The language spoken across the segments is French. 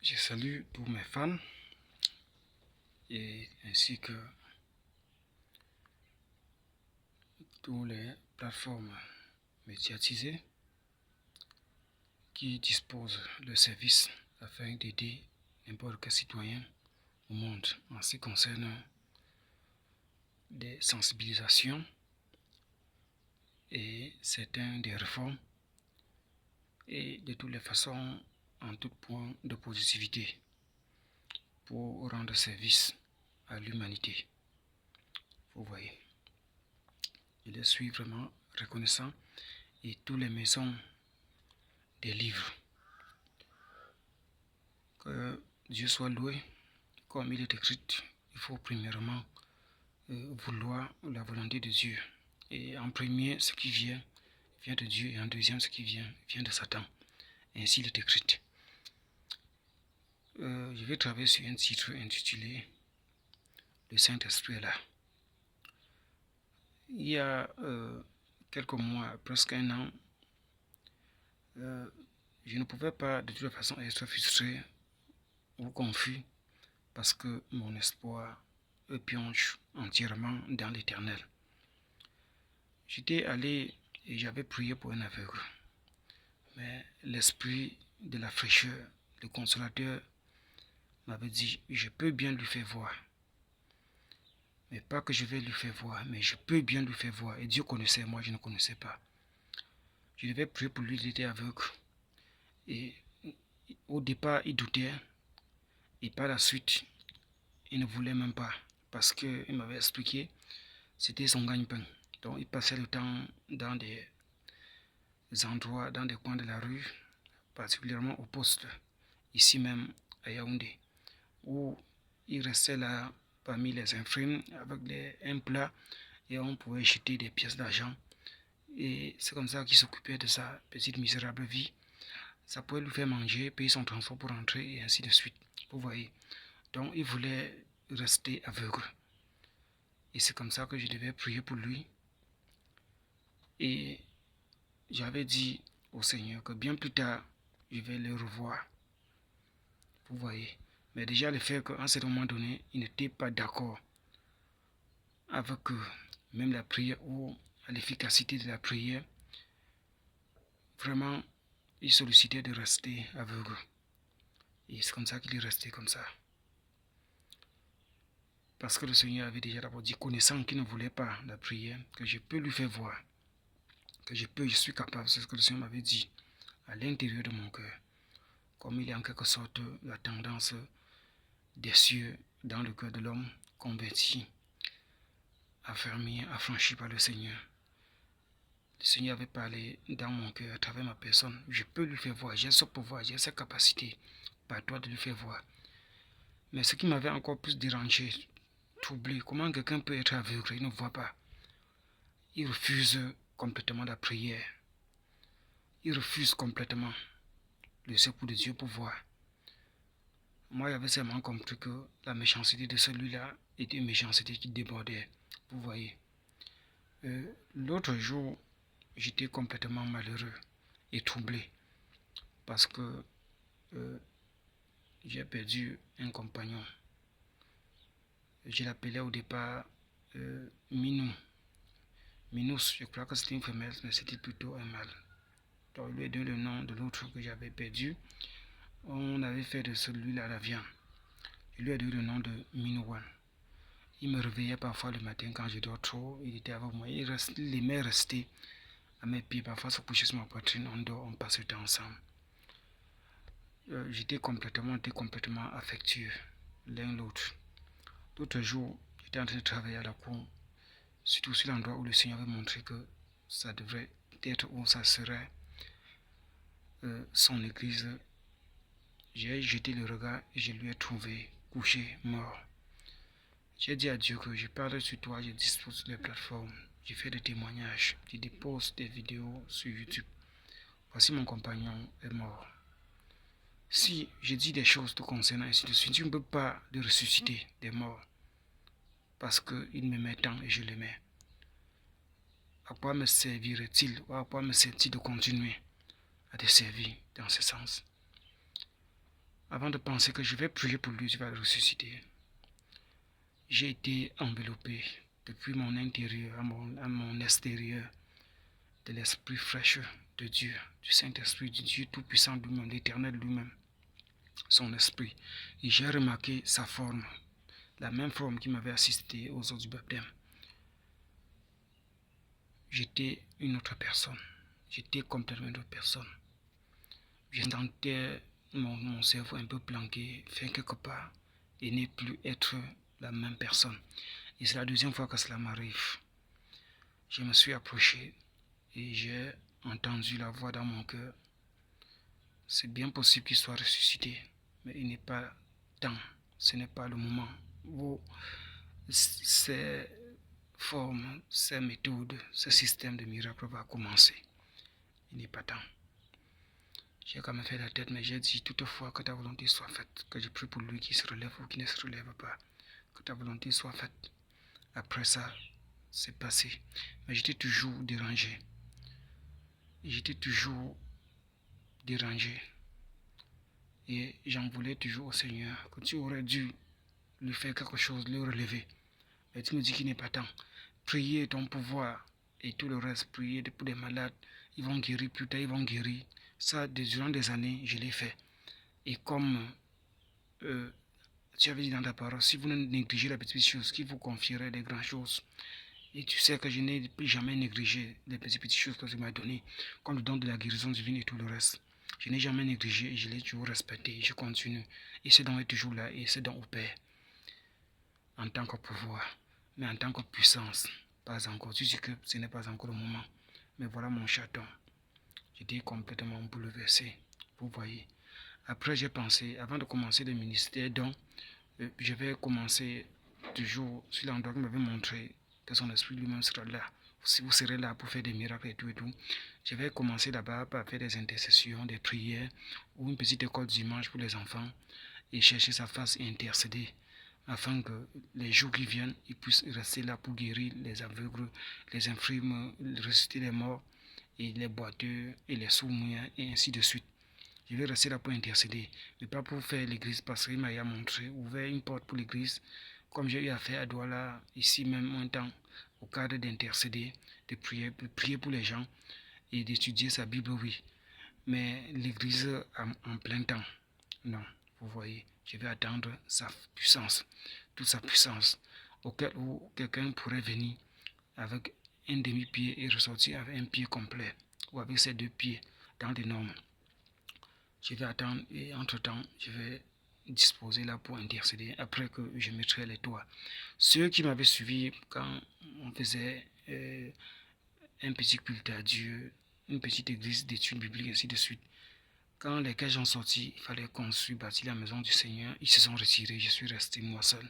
Je salue tous mes fans et ainsi que toutes les plateformes médiatisées qui disposent de services afin d'aider n'importe quel citoyen au monde en ce qui concerne des sensibilisations et certaines des réformes et de toutes les façons en tout point de positivité pour rendre service à l'humanité. Vous voyez, je suis vraiment reconnaissant et toutes les maisons des livres. Que Dieu soit loué, comme il est écrit, il faut premièrement vouloir la volonté de Dieu. Et en premier, ce qui vient de Dieu, et en deuxième, ce qui vient de Satan. Ainsi il est écrit. Je vais travailler sur un titre intitulé Le Saint-Esprit est là. Il y a quelques mois, presque un an, je ne pouvais pas de toute façon être frustré ou confus parce que mon espoir plonge entièrement dans l'éternel. J'étais allé et j'avais prié pour un aveugle, mais l'esprit de la fraîcheur, le consolateur, m'avait dit, je peux bien lui faire voir. Mais pas que je vais lui faire voir, mais je peux bien lui faire voir. Et Dieu connaissait, moi je ne connaissais pas. Je devais prier pour lui, il était aveugle. Et au départ, il doutait. Et par la suite, il ne voulait même pas. Parce qu'il m'avait expliqué, c'était son gagne-pain. Donc il passait le temps dans des endroits, dans des coins de la rue, particulièrement au poste, ici même à Yaoundé, où il restait là parmi les infirmes avec un plat et on pouvait jeter des pièces d'argent. Et c'est comme ça qu'il s'occupait de sa petite misérable vie. Ça pouvait lui faire manger, payer son transport pour rentrer et ainsi de suite. Vous voyez. Donc il voulait rester aveugle. Et c'est comme ça que je devais prier pour lui. Et j'avais dit au Seigneur que bien plus tard, je vais le revoir. Vous voyez. Mais déjà le fait qu'à un certain moment donné, il n'était pas d'accord avec même la prière ou à l'efficacité de la prière. Vraiment, il sollicitait de rester aveugle. Et c'est comme ça qu'il est resté comme ça. Parce que le Seigneur avait déjà d'abord dit, connaissant qu'il ne voulait pas la prière, que je peux lui faire voir. Que je suis capable, c'est ce que le Seigneur m'avait dit à l'intérieur de mon cœur. Comme il y a en quelque sorte la tendance des cieux dans le cœur de l'homme converti, affermi, affranchi par le Seigneur. Le Seigneur avait parlé dans mon cœur à travers ma personne. Je peux lui faire voir, j'ai ce pouvoir, j'ai cette capacité par toi de lui faire voir. Mais ce qui m'avait encore plus dérangé, troublé, comment quelqu'un peut être aveugle, il ne voit pas. Il refuse complètement la prière. Il refuse complètement le secours de Dieu pour voir. Moi, j'avais seulement compris que la méchanceté de celui-là était une méchanceté qui débordait. Vous voyez. L'autre jour, j'étais complètement malheureux et troublé parce que j'ai perdu un compagnon. Je l'appelais au départ Minou. Minous, je crois que c'était une femelle, mais c'était plutôt un mâle. Donc, il lui a donné le nom de l'autre que j'avais perdu. On avait fait de celui-là la viande. Je lui ai donné le nom de Minouan. Il me réveillait parfois le matin quand je dors trop. Il était avec moi. Il aimait rester à mes pieds, parfois se coucher sur ma poitrine. On dort, on passe le temps ensemble. J'étais complètement affectueux l'un l'autre. L'autre jour, j'étais en train de travailler à la cour, surtout sur l'endroit où le Seigneur avait montré que ça devrait être où ça serait son église. J'ai jeté le regard et je lui ai trouvé couché, mort. J'ai dit à Dieu que je parle sur toi, je dispose sur les plateformes, je fais des témoignages, je dépose des vidéos sur YouTube. Voici mon compagnon est mort. Si je dis des choses te concernant ainsi de suite, tu ne peux pas le ressusciter des morts. Parce qu'il m'aimait tant et je l'aimais. À quoi me servirait-il ou à quoi me sert-il de continuer à te servir dans ce sens? avant de penser que je vais prier pour lui, je vais le ressusciter, j'ai été enveloppé depuis mon intérieur à mon extérieur de l'esprit fraîcheur de Dieu, du Saint-Esprit, du Dieu Tout-Puissant lui-même, l'Éternel lui-même, son esprit. Et j'ai remarqué sa forme, la même forme qui m'avait assisté aux eaux du baptême. J'étais une autre personne. J'étais complètement une autre personne. Je sentais mon cerveau un peu planqué, fait quelque part, et ne plus être la même personne. Et c'est la deuxième fois que cela m'arrive. Je me suis approché et j'ai entendu la voix dans mon cœur. C'est bien possible qu'il soit ressuscité, mais il n'est pas temps, ce n'est pas le moment où ces formes, ces méthodes, ce système de miracle va commencer. Il n'est pas temps. J'ai quand même fait la tête, mais j'ai dit toutefois que ta volonté soit faite, que je prie pour lui qui se relève ou qui ne se relève pas, que ta volonté soit faite. Après ça, c'est passé. Mais j'étais toujours dérangé. J'étais toujours dérangé. Et j'en voulais toujours au Seigneur, que tu aurais dû lui faire quelque chose, le relever. Mais tu me dis qu'il n'est pas temps. Prier ton pouvoir et tout le reste, prier pour les malades, ils vont guérir plus tard, ils vont guérir. Ça, durant des années, je l'ai fait. Et comme tu avais dit dans ta parole, si vous ne négligez la petite chose, qui vous confierait des grandes choses. Et tu sais que je n'ai jamais négligé les petites choses que tu m'as données, comme le don de la guérison divine et tout le reste. Je n'ai jamais négligé et je l'ai toujours respecté. Je continue. Et ce don est toujours là et ce don opère. En tant que pouvoir, mais en tant que puissance, pas encore. Tu dis que ce n'est pas encore le moment. Mais voilà mon chaton. J'étais complètement bouleversé. Vous voyez. Après, j'ai pensé, avant de commencer le ministère, donc, je vais commencer toujours sur l'endroit qu'il m'avait montré que son esprit lui-même sera là. Si vous serez là pour faire des miracles et tout et tout, je vais commencer là-bas par faire des intercessions, des prières ou une petite école du dimanche pour les enfants et chercher sa face et intercéder afin que les jours qui viennent, ils puissent rester là pour guérir les aveugles, les infirmes, ressusciter les morts et les boiteux et les sourds-muets et ainsi de suite. Je vais rester là pour intercéder, mais pas pour faire l'église parce qu'il m'a montré, ouvert une porte pour l'église, comme j'ai eu à faire à Douala, ici même un temps, au cadre d'intercéder, de prier pour les gens et d'étudier sa Bible, oui. Mais l'église en plein temps, non, vous voyez, je vais attendre sa puissance, toute sa puissance, auquel où quelqu'un pourrait venir avec un demi-pied et ressortir avec un pied complet, ou avec ses deux pieds dans des normes. Je vais attendre et entre-temps, je vais disposer là pour intercéder après que je mettrai les toits. Ceux qui m'avaient suivi quand on faisait un petit culte à Dieu, une petite église d'études bibliques, ainsi de suite, quand les cages ont sorti, il fallait construire, bâtir la maison du Seigneur, ils se sont retirés, je suis resté moi seul.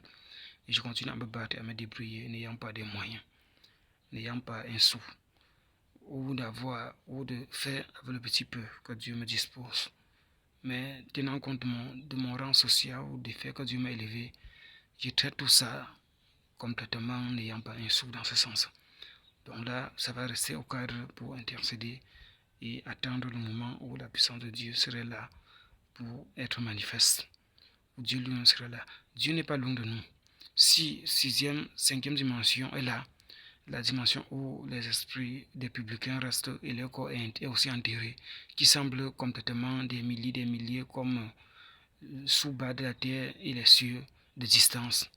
Et je continue à me battre, à me débrouiller, n'ayant pas de moyens, n'ayant pas un sou, ou de faire avec le petit peu que Dieu me dispose. Mais tenant compte de mon rang social ou des faits que Dieu m'a élevé, je traite tout ça complètement n'ayant pas un sou dans ce sens. Donc là, ça va rester au cadre pour intercéder et attendre le moment où la puissance de Dieu serait là pour être manifeste. Où Dieu lui-même serait là. Dieu n'est pas loin de nous. Si sixième, cinquième dimension est là, la dimension où les esprits des publicains restent et leur corps est aussi enterré, qui semblent complètement des milliers comme sous bas de la terre et les cieux de distance,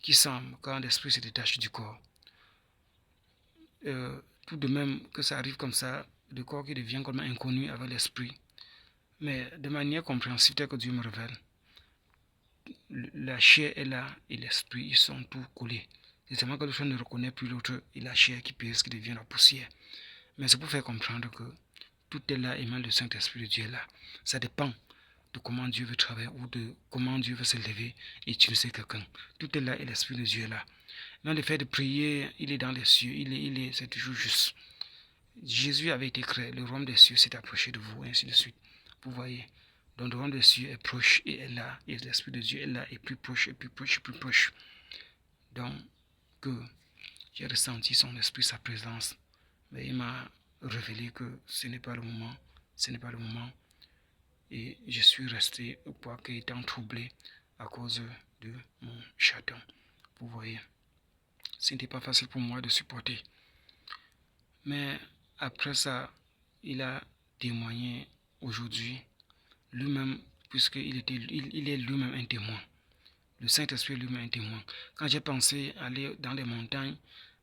qui semblent quand l'esprit se détache du corps. Tout de même que ça arrive comme ça, le corps qui devient comme inconnu avec l'esprit, mais de manière compréhensible telle que Dieu me révèle. La chair est là et l'esprit, ils sont tous collés. C'est seulement que le ne reconnaît plus l'autre et la chair qui pèse, qui devient la poussière. Mais c'est pour faire comprendre que tout est là et même le Saint-Esprit de Dieu est là. Ça dépend de comment Dieu veut travailler ou de comment Dieu veut se lever et utiliser quelqu'un. Tout est là et l'Esprit de Dieu est là. Dans le fait de prier, il est dans les cieux, c'est toujours juste. Jésus avait été créé, le royaume des cieux s'est approché de vous, et ainsi de suite. Vous voyez. Donc le royaume des cieux est proche et est là, et l'Esprit de Dieu est là, et plus proche, et plus proche, et plus proche. Donc, que j'ai ressenti son esprit, sa présence, mais il m'a révélé que ce n'est pas le moment, ce n'est pas le moment Et je suis resté, quoique étant troublé à cause de mon chaton. Vous voyez, ce n'était pas facile pour moi de supporter. Mais après ça, il a témoigné aujourd'hui lui-même, puisqu'il il est lui-même un témoin. Le Saint-Esprit est lui-même un témoin. Quand j'ai pensé aller dans les montagnes,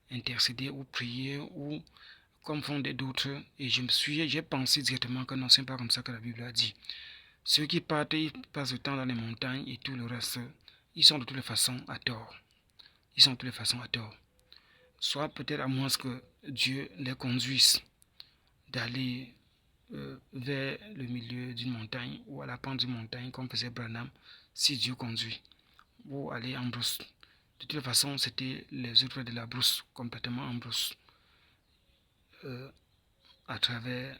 intercéder ou prier ou comme font d'autres, et j'ai pensé directement que non, ce n'est pas comme ça que la Bible a dit. Ceux qui partent, ils passent le temps dans les montagnes et tout le reste, ils sont de toutes les façons à tort. Ils sont de toutes les façons à tort. Soit peut-être à moins que Dieu les conduise d'aller vers le milieu d'une montagne ou à la pente d'une montagne comme faisait Branham, si Dieu conduit, ou aller en brousse. De toute façon, c'était les œuvres de la brousse, complètement en brousse, à travers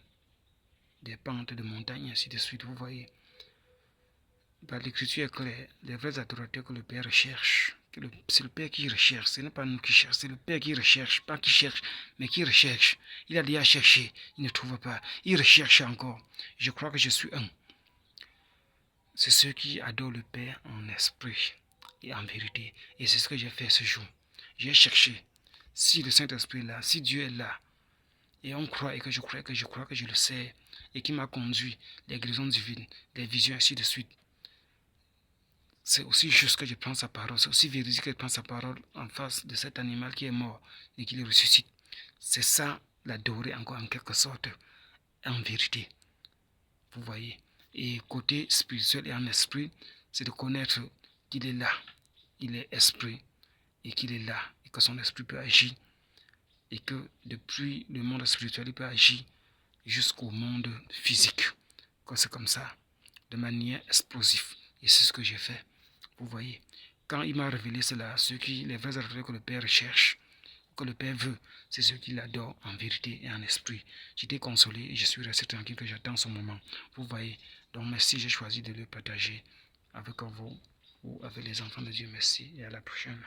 des pentes de montagne, ainsi de suite, vous voyez. L'écriture est claire, les vrais adorateurs que le Père recherche, c'est le Père qui recherche, ce n'est pas nous qui cherchons, c'est le Père qui recherche, pas qui cherche, mais qui recherche. Il a déjà cherché, il ne trouve pas, il recherche encore. Je crois que je suis un. C'est ceux qui adorent le Père en esprit et en vérité. Et c'est ce que j'ai fait ce jour. J'ai cherché si le Saint-Esprit est là, si Dieu est là, et on croit, et que je crois, que je le sais, et qui m'a conduit, les guérisons divines, les visions, ainsi de suite. C'est aussi juste que je prends sa parole, c'est aussi véridique que je prends sa parole en face de cet animal qui est mort et qui le ressuscite. C'est ça, l'adorer encore en quelque sorte, en vérité. Vous voyez. Et côté spirituel et en esprit, c'est de connaître qu'il est là, il est esprit, et qu'il est là, et que son esprit peut agir, et que depuis le monde spirituel, il peut agir jusqu'au monde physique. Que c'est comme ça, de manière explosive. Et c'est ce que j'ai fait. Vous voyez, quand il m'a révélé cela, les vrais adorateurs que le Père recherche, que le Père veut, c'est ceux qui l'adorent en vérité et en esprit. J'étais consolé et je suis resté tranquille que j'attends ce moment. Vous voyez, donc merci, j'ai choisi de le partager avec vous ou avec les enfants de Dieu. Merci et à la prochaine.